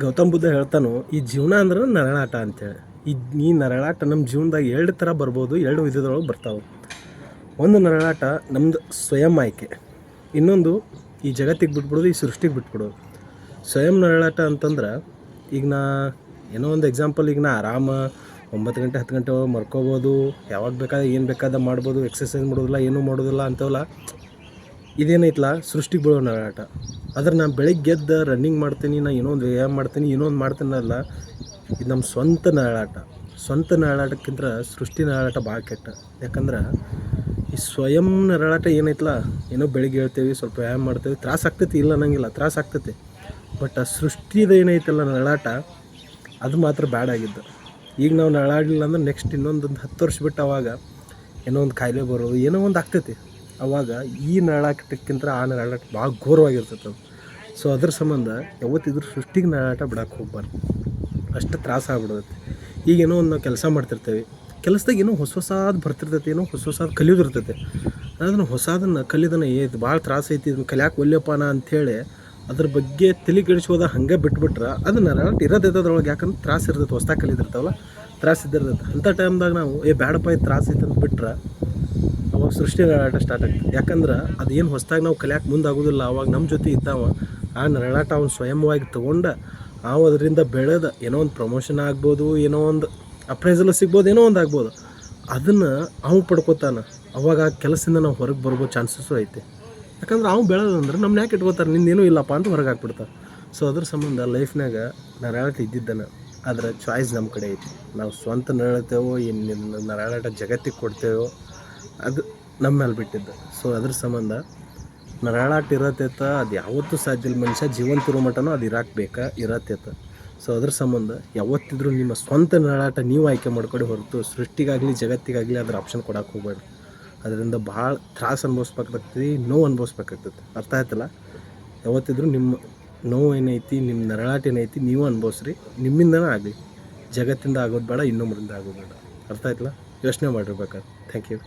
ಗೌತಮ್ ಬುದ್ಧ ಹೇಳ್ತಾನು, ಈ ಜೀವನ ಅಂದ್ರೆ ನರಳಾಟ ಅಂತೇಳಿ. ಈ ನರಳಾಟ ನಮ್ಮ ಜೀವನದಾಗ ಎರಡು ಥರ ಬರ್ಬೋದು, ಎರಡು ವಿಧದೊಳಗೆ ಬರ್ತಾವೆ. ಒಂದು ನರಳಾಟ ನಮ್ದು ಸ್ವಯಂ ಆಯ್ಕೆ, ಇನ್ನೊಂದು ಈ ಜಗತ್ತಿಗೆ ಬಿಟ್ಬಿಡೋದು, ಈ ಸೃಷ್ಟಿಗೆ ಬಿಟ್ಬಿಡೋದು. ಸ್ವಯಂ ನರಳಾಟ ಅಂತಂದ್ರೆ, ಈಗ ಏನೋ ಒಂದು ಎಕ್ಸಾಂಪಲ್, ಈಗ ಆರಾಮ 9 ಗಂಟೆ 10 ಗಂಟೆ ಮರ್ಕೋಬೋದು, ಯಾವಾಗ ಬೇಕಾದ್ರೆ ಏನು ಬೇಕಾದ ಮಾಡ್ಬೋದು, ಎಕ್ಸಸೈಸ್ ಮಾಡೋದಿಲ್ಲ, ಏನೂ ಮಾಡೋದಿಲ್ಲ ಅಂತವಲ್ಲ. ಇದೇನೈತಲ್ಲ ಸೃಷ್ಟಿಗೆ ಬೀಳೋ ನರಳಾಟ. ಆದ್ರೆ ನಾನು ಬೆಳಿಗ್ಗೆ ಎದ್ದು ರನ್ನಿಂಗ್ ಮಾಡ್ತೀನಿ, ನಾನು ಏನೋ ಒಂದು ವ್ಯಾಯಾಮ ಮಾಡ್ತೀನಿ, ಏನೋ ಒಂದು ಮಾಡ್ತೀನಲ್ಲ, ಇದು ನಮ್ಮ ಸ್ವಂತ ನರಳಾಟ. ಸ್ವಂತ ನರಳಾಟಕ್ಕಿಂತ ಸೃಷ್ಟಿ ನರಳಾಟ ಭಾಳ ಕೆಟ್ಟ. ಯಾಕಂದ್ರೆ ಈ ಸ್ವಯಂ ನರಳಾಟ ಏನೈತಲ್ಲ, ಏನೋ ಬೆಳಿಗ್ಗೆ ಹೇಳ್ತೇವೆ, ಸ್ವಲ್ಪ ವ್ಯಾಯಾಮ ಮಾಡ್ತೇವೆ, ತ್ರಾಸ ಆಗ್ತೈತಿ, ಇಲ್ಲ ಅನ್ನಂಗಿಲ್ಲ, ತ್ರಾಸ ಆಗ್ತೈತಿ. ಬಟ್ ಆ ಸೃಷ್ಟಿದು ಏನೈತಲ್ಲ ನರಳಾಟ, ಅದು ಮಾತ್ರ ಬ್ಯಾಡ್ ಆಗಿದ್ದು. ಈಗ ನಾವು ನರಳಾಡಲಿಲ್ಲ ಅಂದ್ರೆ ನೆಕ್ಸ್ಟ್ ಇನ್ನೊಂದು 10 ವರ್ಷ ಬಿಟ್ಟು ಅವಾಗ ಏನೋ ಒಂದು ಕಾಯಿಲೆ ಬರೋದು, ಏನೋ ಒಂದು ಆಗ್ತೈತಿ. ಅವಾಗ ಈ ನರಳಾಟಕ್ಕಿಂತ ಆ ನರಳಾಟ ಭಾಳ ಘೋರವಾಗಿರ್ತೈತೆ ಅದು. ಸೊ ಅದ್ರ ಸಂಬಂಧ ಯಾವತ್ತಿದ್ರೂ ಸೃಷ್ಟಿಗೆ ನರಳಾಟ ಬಿಡಕ್ಕೆ ಹೋಗ್ಬಾರ್ದು, ಅಷ್ಟು ತ್ರಾಸ ಆಗ್ಬಿಡ್ತೈತಿ. ಈಗೇನೋ ಒಂದು ನಾವು ಕೆಲಸ ಮಾಡ್ತಿರ್ತೇವೆ, ಕೆಲಸದಾಗ ಏನೋ ಹೊಸದು ಬರ್ತಿರ್ತೈತಿ, ಏನೋ ಹೊಸದು ಕಲಿಯೋದಿರ್ತೈತೆ. ಅದನ್ನು ಹೊಸದನ್ನು ಕಲಿಯೋದನ್ನು ಭಾಳ ತ್ರಾಸ ಐತಿ, ಇದನ್ನು ಕಲಿಯಾಕೆ ಒಲ್ಲೆಪ್ಪನ ಅಂಥೇಳಿ ಅದ್ರ ಬಗ್ಗೆ ತಲೆ ಕೆಡಿಸೋದ ಹಂಗೆ ಬಿಟ್ಬಿಟ್ರೆ ಅದು ನರಳಾಟ ಇರೋದೈತೆ ಅದ್ರೊಳಗೆ. ಯಾಕಂದ್ರೆ ತ್ರಾಸ ಇರ್ತೈತೆ, ಹೊಸ್ದಾಗಿ ಕಲಿದಿರ್ತಾವಲ್ಲ, ತ್ರಾಸ ಇದ್ದಿರ್ತೈತೆ. ಅಂಥ ಟೈಮ್ದಾಗ ನಾವು ಬೇಡಪ್ಪ ಇದು ತ್ರಾಸ ಐತೆ ಅಂತ ಬಿಟ್ರೆ ಅವಾಗ ಸೃಷ್ಟಿ ನರಳಾಟ ಸ್ಟಾರ್ಟ್ ಆಗ್ತದೆ. ಯಾಕಂದ್ರೆ ಅದೇನು ಹೊಸ್ದಾಗಿ ನಾವು ಕಲಿಯಾಕೆ ಮುಂದಾಗೋದಿಲ್ಲ. ಅವಾಗ ನಮ್ಮ ಜೊತೆ ಇದ್ದಾವ ಆ ನರಳಾಟ ಅವ್ನು ಸ್ವಯಂವಾಗಿ ತೊಗೊಂಡು ನಾವು ಅದರಿಂದ ಬೆಳೆದ ಏನೋ ಒಂದು ಪ್ರಮೋಷನ್ ಆಗ್ಬೋದು, ಏನೋ ಒಂದು ಅಪ್ರೈಸಲ್ಲ ಸಿಗ್ಬೋದು, ಏನೋ ಒಂದು ಆಗ್ಬೋದು, ಅದನ್ನು ಅವ್ನು ಪಡ್ಕೋತಾನೆ. ಅವಾಗ ಆ ಕೆಲಸದಿಂದ ನಾವು ಹೊರಗೆ ಬರ್ಬೋದು ಚಾನ್ಸಸ್ಸು ಐತೆ. ಯಾಕಂದ್ರೆ ಅವ್ನು ಬೆಳೆದಂದ್ರೆ ನಮ್ಮನ್ನ ಯಾಕೆ ಇಟ್ಕೋತಾರೆ, ನಿಂದೇನೂ ಇಲ್ಲಪ್ಪ ಅಂತ ಹೊರಗೆ ಹಾಕ್ಬಿಡ್ತಾರೆ. ಸೊ ಅದ್ರ ಸಂಬಂಧ ಲೈಫ್ನಾಗ ನರಳಾಟ ಇದ್ದಿದ್ದಾನೆ, ಆದರೆ ಚಾಯ್ಸ್ ನಮ್ಮ ಕಡೆ ಐತಿ. ನಾವು ಸ್ವಂತ ನರಳತ್ತೇವೋ ಏನು ನರಳಾಟ ಜಗತ್ತಿಗೆ ಕೊಡ್ತೇವೋ ಅದು ನಮ್ಮ ಮೇಲೆ ಬಿಟ್ಟಿದ್ದು. ಸೊ ಅದ್ರ ಸಂಬಂಧ ನರಳಾಟ ಇರತ್ತೈತ, ಅದು ಯಾವತ್ತೂ ಸಾಧ್ಯ ಇಲ್ಲ. ಮನುಷ್ಯ ಜೀವಂತಿರೋ ಮಟ್ಟನೂ ಅದು ಇರತ್ತೈತ. ಸೊ ಅದ್ರ ಸಂಬಂಧ ಯಾವತ್ತಿದ್ರೂ ನಿಮ್ಮ ಸ್ವಂತ ನರಳಾಟ ನೀವು ಆಯ್ಕೆ ಮಾಡ್ಕೊಡಿ ಹೊರತು ಸೃಷ್ಟಿಗಾಗಲಿ ಜಗತ್ತಿಗಾಗಲಿ ಅದ್ರ ಆಪ್ಷನ್ ಕೊಡಕ್ಕೆ ಹೋಗ್ಬೇಡಿ. ಅದರಿಂದ ಭಾಳ ತ್ರಾಸ ಅನುಭವಿಸ್ಬೇಕಾಗ್ತದೆ, ನೋವು ಅನುಭವಿಸ್ಬೇಕಾಗ್ತದೆ. ಅರ್ಥ ಆಯ್ತಲ್ಲ? ಯಾವತ್ತಿದ್ರೂ ನಿಮ್ಮ ನೋವು ಏನೈತಿ, ನಿಮ್ಮ ನರಳಾಟ ಏನೈತಿ ನೀವು ಅನುಭವಿಸ್ರಿ. ನಿಮ್ಮಿಂದನೇ ಆಗಲಿ, ಜಗತ್ತಿಂದ ಆಗೋದು ಬೇಡ, ಇನ್ನೊಬ್ಬರಿಂದ ಆಗೋದು ಬೇಡ. ಅರ್ಥ ಆಯ್ತಲ್ಲ? ಯೋಚನೆ ಮಾಡಿರ್ಬೇಕಾದ್ರೆ. Thank you.